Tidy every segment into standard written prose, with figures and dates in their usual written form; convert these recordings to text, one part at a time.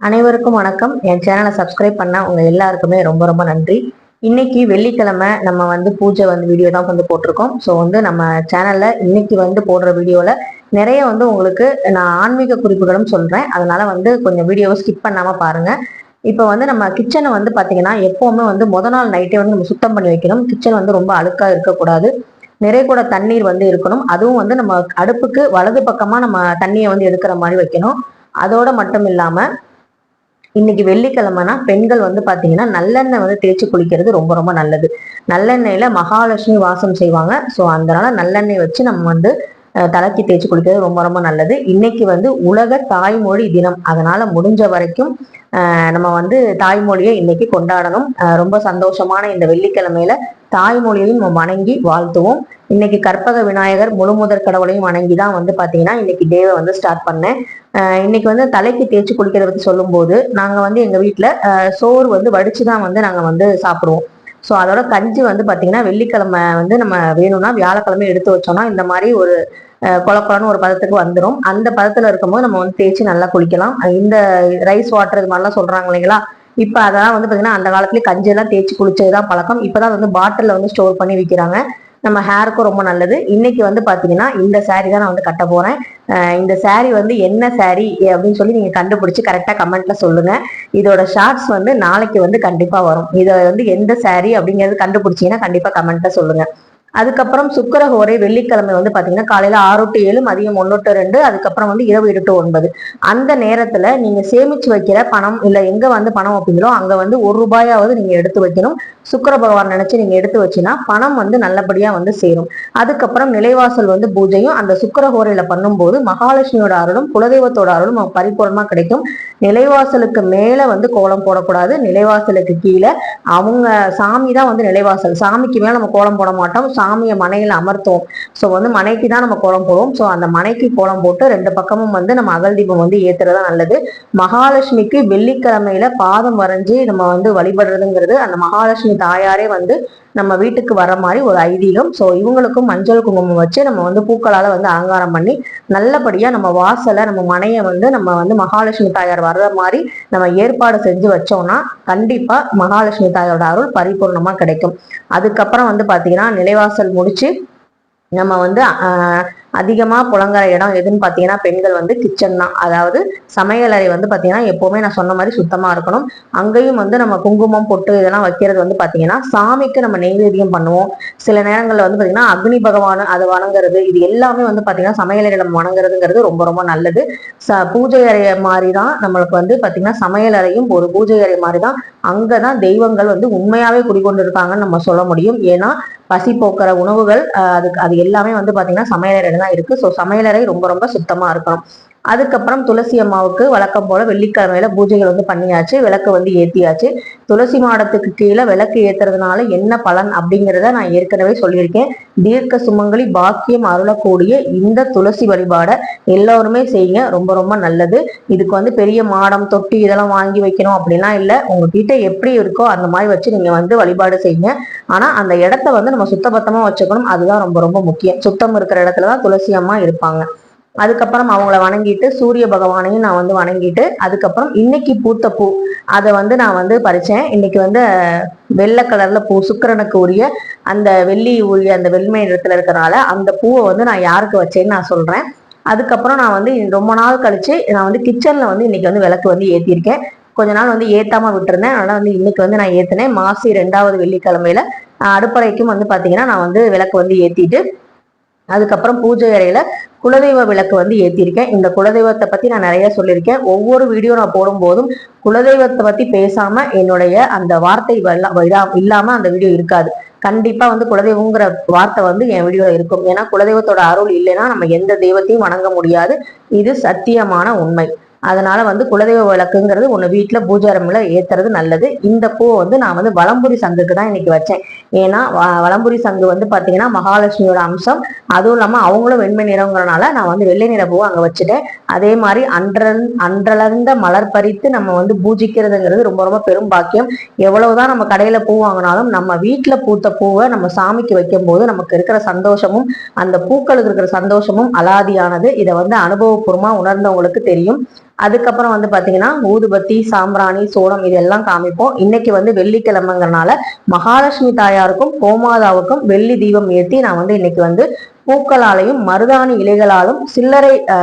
அனைவருக்கும் வணக்கம். என் சேனலை சப்ஸ்கிரைப் பண்ண உங்க எல்லாருக்குமே ரொம்ப ரொம்ப நன்றி. இன்னைக்கு வெள்ளிக்கிழமை நம்ம பூஜை வீடியோ தான் போட்டிருக்கோம். ஸோ நம்ம சேனல்ல இன்னைக்கு போடுற வீடியோல நிறைய உங்களுக்கு நான் ஆன்மீக குறிப்புகளும் சொல்றேன். அதனால கொஞ்சம் வீடியோவை ஸ்கிப் பண்ணாம பாருங்க. இப்போ நம்ம கிச்சனை பாத்தீங்கன்னா எப்பவுமே முத நாள் நைட்டே நம்ம சுத்தம் பண்ணி வைக்கணும். கிச்சன் ரொம்ப அழுக்கா இருக்கக்கூடாது. நிறைய கூட தண்ணீர் இருக்கணும். அதுவும் நம்ம அடுப்புக்கு வலது பக்கமா நம்ம தண்ணியை எடுக்கிற மாதிரி வைக்கணும். அதோட மட்டும் இல்லாம இன்னைக்கு வெள்ளிக்கிழமைனா பெண்கள் பாத்தீங்கன்னா நல்லெண்ணெய் தேய்ச்சி குளிக்கிறது ரொம்ப ரொம்ப நல்லது. நல்லெண்ணெயில மகாலட்சுமி வாசம் செய்வாங்க. ஸோ அதனால நல்லெண்ணெய் வச்சு நம்ம தலைக்கு தேய்ச்சி குளிக்கிறது ரொம்ப ரொம்ப நல்லது. இன்னைக்கு உலக தாய்மொழி தினம். அதனால முடிஞ்ச வரைக்கும் நம்ம தாய்மொழியை இன்னைக்கு கொண்டாடணும். ரொம்ப சந்தோஷமான இந்த வெள்ளிக்கிழமையில தாய்மொழியையும் நம்ம வணங்கி வாழ்த்துவோம். இன்னைக்கு கற்பக விநாயகர் முழுமுதற் கடவுளையும் வணங்கி தான் பாத்தீங்கன்னா இன்னைக்கு டேவை ஸ்டார்ட் பண்ணேன். இன்னைக்கு தலைக்கு தேய்ச்சி குளிக்கிறத பத்தி சொல்லும் போது நாங்க எங்க வீட்டுல சோறு வடிச்சுதான் நாங்க சாப்பிடுவோம். ஸோ அதோட கஞ்சி பாத்தீங்கன்னா வெள்ளிக்கிழமை நம்ம வேணும்னா வியாழக்கிழமை எடுத்து வச்சோம்னா இந்த மாதிரி ஒரு குழப்பம்னு ஒரு பதத்துக்கு வந்துடும். அந்த பதத்துல இருக்கும்போது நம்ம தேய்ச்சி நல்லா குளிக்கலாம். இந்த ரைஸ் வாட்டர் இது மாதிரிலாம் சொல்றாங்க இல்லைங்களா. இப்ப அதெல்லாம் பாத்தீங்கன்னா அந்த காலத்துலயே கஞ்சி எல்லாம் தேய்ச்சி குளிச்சதுதான் பழக்கம். இப்பதான் பாட்டில்ல ஸ்டோர் பண்ணி விற்கிறாங்க. நம்ம ஹேருக்கும் ரொம்ப நல்லது. இன்னைக்கு பாத்தீங்கன்னா இந்த சாரீ தான் நான் கட்ட போறேன். இந்த சாரீ என்ன சாரீ அப்படின்னு சொல்லி நீங்க கண்டுபிடிச்சு கரெக்டா கமெண்ட்ல சொல்லுங்க. இதோட ஷார்ட்ஸ் நாளைக்கு கண்டிப்பா வரும். இதை எந்த சாரீ அப்படிங்கறது கண்டுபிடிச்சீங்கன்னா கண்டிப்பா கமெண்ட்ல சொல்லுங்க. அதுக்கப்புறம் சுக்கிரஹோரை வெள்ளிக்கிழமை பாத்தீங்கன்னா காலையில 6 to 7, மதியம் 1 to 2, அதுக்கப்புறம் இரவு 7 to 9. அந்த நேரத்துல நீங்க சேமிச்சு வைக்கிற பணம் இல்ல எங்க பணம் வைப்பீங்களோ அங்க ₹1 நீங்க எடுத்து வைக்கணும். சுக்கிர பகவான் நினைச்சு நீங்க எடுத்து வச்சுன்னா பணம் நல்லபடியா சேரும். அதுக்கப்புறம் நிலைவாசல் பூஜையும் அந்த சுக்கிரஹோரையில பண்ணும்போது மகாலட்சுமியோட அருளும் குலதெய்வத்தோட அருளும் பரிபூர்ணமா கிடைக்கும். நிலைவாசலுக்கு மேல கோலம் போடக்கூடாது. நிலைவாசலுக்கு கீழே அவங்க சாமி தான் நிலைவாசல். சாமிக்கு மேல நம்ம கோலம் போட மாட்டோம். சாமியை மனையில அமர்த்துவோம். ஸோ மனைக்கு தான் நம்ம கோலம் போடுவோம். ஸோ அந்த மனைக்கு கோலம் போட்டு 2 பக்கமும் நம்ம அகல் தீபம் ஏத்துறதா நல்லது. மகாலட்சுமிக்கு வெள்ளிக்கிழமையில பாதம் வரைஞ்சி நம்ம வழிபடுறதுங்கிறது அந்த மகாலட்சுமி தாயாரே நம்ம வீட்டுக்கு வர மாதிரி ஒரு ஐதீகம். ஸோ இவங்களுக்கும் மஞ்சள் குங்குமம் வச்சு நம்ம பூக்களால அலங்காரம் பண்ணி நல்லபடியா நம்ம வாசலை நம்ம மனையை நம்ம மகாலட்சுமி தாயார் வர்ற மாதிரி நம்ம ஏற்பாடு செஞ்சு வச்சோம்னா கண்டிப்பா மகாலட்சுமி தாயாரோட அருள் பரிபூர்ணமா கிடைக்கும். அதுக்கப்புறம் பாத்தீங்கன்னா நிலைவாசல் முடிச்சு நம்ம அதிகமா புழங்குற இடம் எதுன்னு பாத்தீங்கன்னா பெண்கள் கிச்சன் தான். அதாவது சமையலறை பாத்தீங்கன்னா எப்பவுமே நான் சொன்ன மாதிரி சுத்தமா இருக்கணும். அங்கேயும் நம்ம குங்குமம் பொட்டு இதெல்லாம் வைக்கிறது பாத்தீங்கன்னா சாமிக்கு நம்ம நெய்வேத்தியம் பண்ணுவோம். சில நேரங்கள்ல பாத்தீங்கன்னா அக்னி பகவான் அதை வணங்குறது இது எல்லாமே பாத்தீங்கன்னா சமையலறை நம்ம வணங்குறதுங்கிறது ரொம்ப ரொம்ப நல்லது. பூஜை அறைய மாதிரிதான் நம்மளுக்கு பாத்தீங்கன்னா சமையல் அறையும் ஒரு பூஜை அறை மாதிரிதான். அங்கதான் தெய்வங்கள் உண்மையாவே குடிக்கொண்டு இருக்காங்கன்னு நம்ம சொல்ல முடியும். ஏன்னா பசி போக்குற உணவுகள் அது எல்லாமே பாத்தீங்கன்னா சமையலறையில தான் இருக்கு. ஸோ சமையலறை ரொம்ப ரொம்ப சுத்தமா இருக்கணும். அதுக்கப்புறம் துளசி அம்மாவுக்கு வழக்கம் போல வெள்ளிக்கிழமையில பூஜைகள் பண்ணியாச்சு. விளக்கு ஏத்தியாச்சு. துளசி மாடத்துக்கு கீழே விளக்கு ஏத்துறதுனால என்ன பலன் அப்படிங்கிறத நான் ஏற்கனவே சொல்லியிருக்கேன். தீர்க்க சுமங்கலி பாக்கியம் அருளக்கூடிய இந்த துளசி வழிபாடை எல்லோருமே செய்யுங்க. ரொம்ப ரொம்ப நல்லது. இதுக்கு பெரிய மாடம் தொட்டி இதெல்லாம் வாங்கி வைக்கணும் அப்படிலாம் இல்லை. உங்ககிட்ட எப்படி இருக்கோ அந்த மாதிரி வச்சு நீங்க வழிபாடு செய்யுங்க. ஆனா அந்த இடத்த நம்ம சுத்தபத்தமா வச்சுக்கணும். அதுதான் ரொம்ப ரொம்ப முக்கியம். சுத்தம் இருக்கிற இடத்துலதான் துளசி அம்மா இருப்பாங்க. அதுக்கப்புறம் அவங்கள வணங்கிட்டு சூரிய பகவானையும் நான் வணங்கிட்டு அதுக்கப்புறம் இன்னைக்கு பூத்த பூ அதை நான் பறிச்சேன். இன்னைக்கு வெள்ளை கலர்ல பூ சுக்கிரனுக்கு உரிய அந்த வெள்ளி உரிய அந்த வெண்மை இடத்துல இருக்கிறனால அந்த பூவை நான் யாருக்கு வச்சேன்னு நான் சொல்றேன். அதுக்கப்புறம் நான் ரொம்ப நாள் கழிச்சு நான் கிச்சன்ல இன்னைக்கு விளக்கு ஏத்திருக்கேன். கொஞ்ச நாள் ஏத்தாம விட்டுருந்தேன். அதனால இன்னைக்கு நான் ஏத்தினேன். மாசி 2வது வெள்ளிக்கிழமையில அடுப்பறைக்கும் பாத்தீங்கன்னா நான் விளக்கு ஏத்திட்டு அதுக்கப்புறம் பூஜை அறையில குலதெய்வ விளக்கு ஏத்திருக்கேன். இந்த குலதெய்வத்தை பத்தி நான் நிறைய சொல்லியிருக்கேன். ஒவ்வொரு வீடியோ நான் போடும் போதும் குலதெய்வத்தை பத்தி பேசாம என்னுடைய அந்த வார்த்தை இல்லாம அந்த வீடியோ இருக்காது. கண்டிப்பா குலதெய்வங்கிற வார்த்தை என் வீடியோல இருக்கும். ஏன்னா குலதெய்வத்தோட அருள் இல்லைன்னா நம்ம எந்த தெய்வத்தையும் வணங்க முடியாது. இது சத்தியமான உண்மை. அதனால குலதெய்வ விளக்குங்கிறது ஒண்ணு வீட்டுல பூஜை ரூம்ல ஏத்துறது நல்லது. இந்த பூவை நான் வலம்புரி சங்குக்கு தான் இன்னைக்கு வச்சேன். ஏன்னா வலம்புரி சங்கு பாத்தீங்கன்னா மகாலட்சுமியோட அம்சம். அதுவும் இல்லாம அவங்களும் வெண்மை நிறங்கிறனால நான் வெள்ளை நிற பூவை அங்க வச்சுட்டேன். அதே மாதிரி அன்றளர்ந்த மலர் பறித்து நம்ம பூஜிக்கிறதுங்கிறது ரொம்ப ரொம்ப பெரும் பாக்கியம். எவ்வளவுதான் நம்ம கடையில பூ வாங்கினாலும் நம்ம வீட்டுல பூத்த பூவை நம்ம சாமிக்கு வைக்கும் போது நமக்கு இருக்கிற சந்தோஷமும் அந்த பூக்களுக்கு இருக்கிற சந்தோஷமும் அலாதியானது. இதை அனுபவபூர்வமா உணர்ந்தவங்களுக்கு தெரியும். அதுக்கப்புறம் வந்து பாத்தீங்கன்னா ஊதுபத்தி, சாம்பிராணி, சோளம் இதெல்லாம் காமிப்போம். இன்னைக்கு வந்து வெள்ளிக்கிழமைங்கிறனால மகாலட்சுமி தாயாருக்கும் கோமாதாவுக்கும் வெள்ளி தீபம் ஏற்றி நான் வந்து இன்னைக்கு வந்து பூக்களாலையும் மருதாணி இலைகளாலும் சில்லறை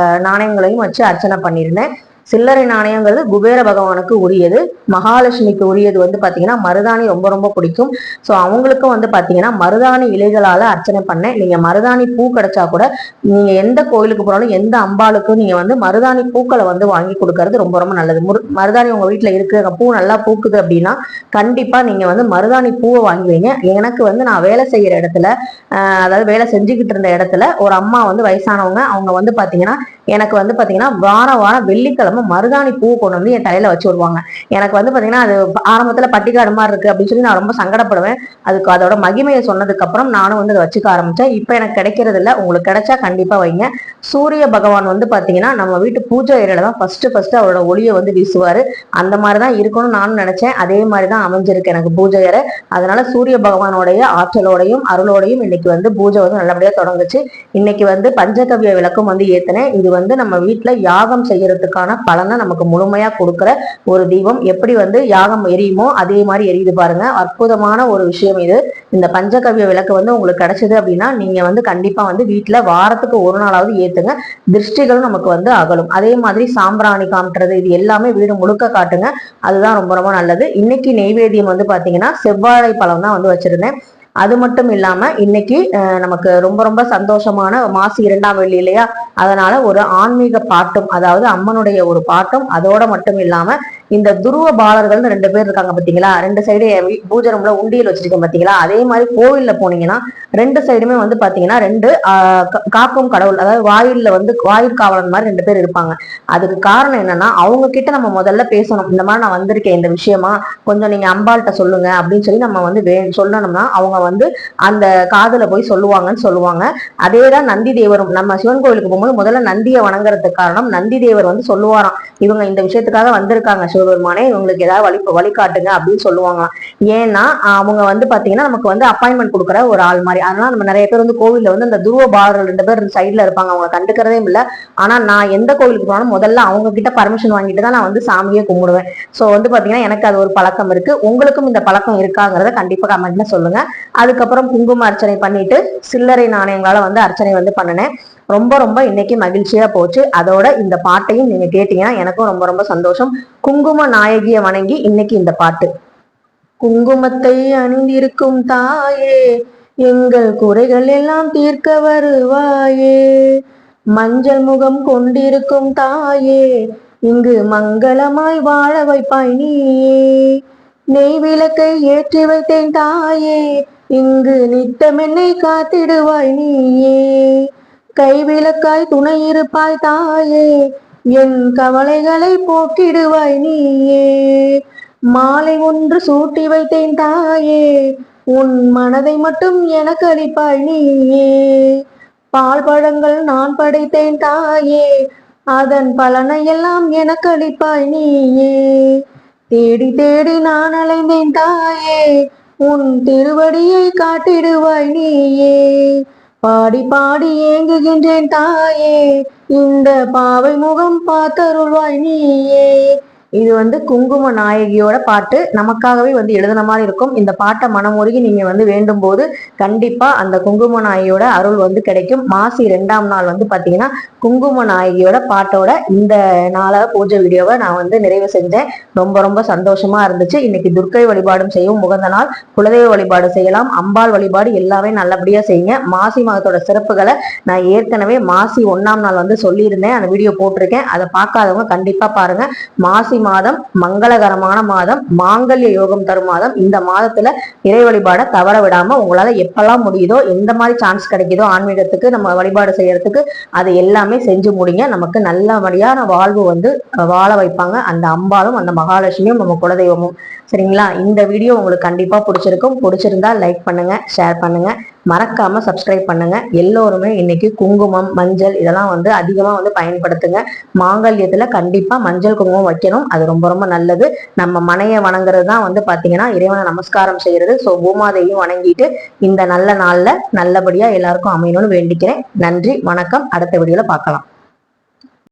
நாணயங்களையும் வச்சு அர்ச்சனை பண்ணியிருந்தேன். சில்லறை நாணயங்கிறது குபேர பகவானுக்கு உரியது, மகாலட்சுமிக்கு உரியது வந்து பாத்தீங்கன்னா மருதாணி ரொம்ப ரொம்ப பிடிக்கும். ஸோ அவங்களுக்கும் வந்து பாத்தீங்கன்னா மருதாணி இலைகளால அர்ச்சனை பண்ணேன். நீங்க மருதாணி பூ கிடைச்சா கூட நீங்க எந்த கோயிலுக்கு போனாலும் எந்த அம்பாளுக்கும் நீங்க வந்து மருதாணி பூக்களை வந்து வாங்கி கொடுக்கறது ரொம்ப ரொம்ப நல்லது. மருதாணி உங்க வீட்டுல இருக்கு, பூ நல்லா பூக்குது அப்படின்னா கண்டிப்பா நீங்க வந்து மருதாணி பூவை வாங்கி வைங்க. எனக்கு வந்து நான் வேலை செய்யற இடத்துல அதாவது வேலை செஞ்சுக்கிட்டு இருந்த இடத்துல ஒரு அம்மா வந்து வயசானவங்க, அவங்க வந்து பாத்தீங்கன்னா எனக்கு வந்து பாத்தீங்கன்னா வாரம் வாரம் வெள்ளிக்கிழமை மருதாணி பூ கொண்டு வந்து என் தலையில வச்சு விடுவாங்க. எனக்கு வந்து பாத்தீங்கன்னா அது ஆரம்பத்துல பட்டிக்காடு மாதிரி இருக்கு அப்படின்னு சொல்லி நான் ரொம்ப சங்கடப்படுவேன். அதுக்கு அதோட மகிமையை சொன்னதுக்கு அப்புறம் நானும் வந்து அதை வச்சுக்க ஆரம்பிச்சேன். இப்ப எனக்கு கிடைக்கிறது இல்ல, உங்களுக்கு கிடைச்சா கண்டிப்பா வைங்க. சூரிய பகவான் வந்து பாத்தீங்கன்னா நம்ம வீட்டு பூஜை ஏரியால தான் ஃபர்ஸ்ட் அவரோட ஒளியை வந்து வீசுவாரு. அந்த மாதிரிதான் இருக்கணும்னு நானும் நினைச்சேன். அதே மாதிரிதான் அமைஞ்சிருக்கு எனக்கு பூஜை ஏற. அதனால சூரிய பகவானோடைய ஆற்றலோடையும் அருளோடையும் இன்னைக்கு வந்து பூஜை வந்து நல்லபடியா தொடங்குச்சு. இன்னைக்கு வந்து பஞ்சகவ்ய விளக்கும் வந்து ஏத்தினேன். இது வந்து நம்ம வீட்டுல யாகம் செய்யறதுக்கான பலனை நமக்கு முழுமையா கொடுக்குற ஒரு தீபம். எப்படி வந்து யாகம் எரியுமோ அதே மாதிரி எரியுது பாருங்க, அற்புதமான ஒரு விஷயம் இது. இந்த பஞ்சகவ்ய விளக்கு வந்து உங்களுக்கு கிடைச்சது அப்படின்னா நீங்க வந்து கண்டிப்பா வந்து வீட்டுல வாரத்துக்கு ஒரு நாளாவது ஏத்துங்க, திருஷ்டிகளும் நமக்கு வந்து அகலும். அதே மாதிரி சாம்பிராணி காட்டுறது இது எல்லாமே வீடு முழுக்க காட்டுங்க, அதுதான் ரொம்ப ரொம்ப நல்லது. இன்னைக்கு நெய்வேத்தியம் வந்து பாத்தீங்கன்னா செவ்வாழை பழம் தான் வந்து வச்சிருந்தேன். அது மட்டும் இல்லாம இன்னைக்கு நமக்கு ரொம்ப ரொம்ப சந்தோஷமான மாசி 2ஆம் வெள்ளி இல்லையா, அதனால ஒரு ஆன்மீக பாட்டும், அதாவது அம்மனுடைய ஒரு பாட்டும், அதோட மட்டும் இல்லாம இந்த துருவ பாலர்கள் 2 பேர் இருக்காங்க பாத்தீங்களா, 2 சைடு பூஜை ரூம்ல உண்டியல் வச்சிருக்கேன் பாத்தீங்களா, அதே மாதிரி கோவில்ல போனீங்கன்னா 2 சைடுமே வந்து பாத்தீங்கன்னா 2 காக்கும் கடவுள், அதாவது வாயில்ல வந்து வாயில் காவலன் மாதிரி 2 பேர் இருப்பாங்க. அதுக்கு காரணம் என்னன்னா அவங்க கிட்ட நம்ம முதல்ல பேசணும், இந்த மாதிரி நான் வந்திருக்கேன் இந்த விஷயமா கொஞ்சம் நீங்க அம்பாள்கிட்ட சொல்லுங்க அப்படின்னு சொல்லி நம்ம வந்து சொல்லணும்னா அவங்க வந்து அந்த காதுல போய் சொல்லுவாங்கன்னு சொல்லுவாங்க. அதேதான் நந்தி தேவரும். நம்ம சிவன் கோயிலுக்கு போகும்போது முதல்ல நந்தியை வணங்குறதுக்கு காரணம் நந்தி தேவர் வந்து சொல்லுவாராம், இவங்க இந்த விஷயத்துக்காக வந்திருக்காங்க சிவபெருமானே, இவங்களுக்கு ஏதாவது வழிகாட்டுங்க அப்படின்னு சொல்லுவாங்களாம். ஏன்னா அவங்க வந்து பாத்தீங்கன்னா நமக்கு வந்து அப்பாயின்மெண்ட் கொடுக்குற ஒரு ஆள் மாதிரி. அதனால நம்ம நிறைய பேர் வந்து கோவில்ல வந்து அந்த துருவ பாலர்கள் 2 பேர் சைட்ல இருப்பாங்க, அவங்க கண்டுக்கிறதே இல்லை. ஆனா நான் எந்த கோவிலுக்கு போனாலும் முதல்ல அவங்க கிட்ட பர்மிஷன் வாங்கிட்டு தான் நான் வந்து சாமியே கும்பிடுவேன். சோ வந்து பாத்தீங்கன்னா எனக்கு அது ஒரு பழக்கம் இருக்கு. உங்களுக்கும் இந்த பழக்கம் இருக்காங்கிறத கண்டிப்பா கமெண்ட்ல சொல்லுங்க. அதுக்கப்புறம் குங்கும அர்ச்சனை பண்ணிட்டு சில்லறை நாணயங்களால வந்து அர்ச்சனை வந்து பண்ணினேன். ரொம்ப ரொம்ப இன்னைக்கு மகிழ்ச்சியா போச்சு. அதோட இந்த பாட்டையும் நீங்க கேட்டீங்கன்னா எனக்கும் ரொம்ப ரொம்ப சந்தோஷம். குங்கும நாயகியை வணங்கி இன்னைக்கு இந்த பாட்டு. குங்குமத்தை அணிந்திருக்கும் தாயே, எங்கள் குறைகள் எல்லாம் தீர்க்க வருவாயே, மஞ்சள் முகம் கொண்டிருக்கும் தாயே, இங்கு மங்களமாய் வாழ வைப்பாய் நீயே, நெய் விளக்கை ஏற்றி வைத்தேன் தாயே, இங்கு நித்தம் என்னை காத்திடுவாய் நீயே, கைவிளக்காய் துணை இருப்பாய் தாயே, என் கவலைகளை போக்கிடுவாய் நீயே, மாலை ஒன்று சூட்டி வைத்தேன் தாயே, உன் மனதை மட்டும் எனக்கு அளிப்பாய் நீயே, பால் பழங்கள் நான் படைத்தேன் தாயே, அதன் பலனை எல்லாம் எனக்கு அளிப்பாய் நீயே, தேடி தேடி நான் அலைந்தேன் தாயே, உன் திருவடியை காட்டிடுவாய் நீயே, பாடி பாடி ஏங்குகின்றேன் தாயே, இந்த பாவை முகம் பார்த்தருள்வாய் நீயே. இது வந்து குங்கும நாயகியோட பாட்டு, நமக்காகவே வந்து எழுதின மாதிரி இருக்கும். இந்த பாட்டை மனமுருகி நீங்க வந்து வேண்டும் போது கண்டிப்பா அந்த குங்கும நாயகியோட அருள் வந்து கிடைக்கும். மாசி 2ஆம் நாள் வந்து பாத்தீங்கன்னா குங்கும நாயகியோட பாட்டோட இந்த நாள பூஜை வீடியோவை நான் வந்து நிறைவு செஞ்சேன். ரொம்ப ரொம்ப சந்தோஷமா இருந்துச்சு. இன்னைக்கு துர்க்கை வழிபாடும் செய்யும் முகந்த நாள், குலதெய்வ வழிபாடு செய்யலாம், அம்பாள் வழிபாடு எல்லாமே நல்லபடியா செய்யுங்க. மாசி மாதத்தோட சிறப்புகளை நான் ஏற்கனவே மாசி 1ஆம் நாள் வந்து சொல்லியிருந்தேன், அந்த வீடியோ போட்டிருக்கேன். அதை பார்க்காதவங்க கண்டிப்பா பாருங்க. மாசி மாதம் மங்களகரமான மாதம், மாங்கல்ய யோகம் தரும் மாதம். இந்த மாதத்துல இறை வழிபாட தவற விடாம உங்களால எப்பெல்லாம் முடியுதோ, எந்த மாதிரி சான்ஸ் கிடைக்குதோ ஆன்மீகத்துக்கு நம்ம வழிபாடு செய்யறதுக்கு அது எல்லாமே செஞ்சு முடிங்க. நமக்கு நல்லபடியான வாழ்வு வந்து வாழ வைப்பாங்க அந்த அம்பாலும் அந்த மகாலட்சுமியும் நம்ம குலதெய்வமும். சரிங்களா? இந்த வீடியோ உங்களுக்கு கண்டிப்பா பிடிச்சிருக்கும். பிடிச்சிருந்தா லைக் பண்ணுங்க, ஷேர் பண்ணுங்க, மறக்காம சப்ஸ்கிரைப் பண்ணுங்க. எல்லோருமே இன்னைக்கு குங்குமம், மஞ்சள் இதெல்லாம் வந்து அதிகமா வந்து பயன்படுத்துங்க. மாங்கல்யத்துல கண்டிப்பா மஞ்சள் குங்குமம் வைக்கணும், அது ரொம்ப ரொம்ப நல்லது. நம்ம மனையை வணங்குறது தான் வந்து பாத்தீங்கன்னா இறைவனை நமஸ்காரம் செய்யறது. ஸோ பூமாதையும் வணங்கிட்டு இந்த நல்ல நாள்ல நல்லபடியா எல்லாருக்கும் அமையணும்னு வேண்டிக்கிறேன். நன்றி, வணக்கம். அடுத்த வீடியோல பார்க்கலாம்.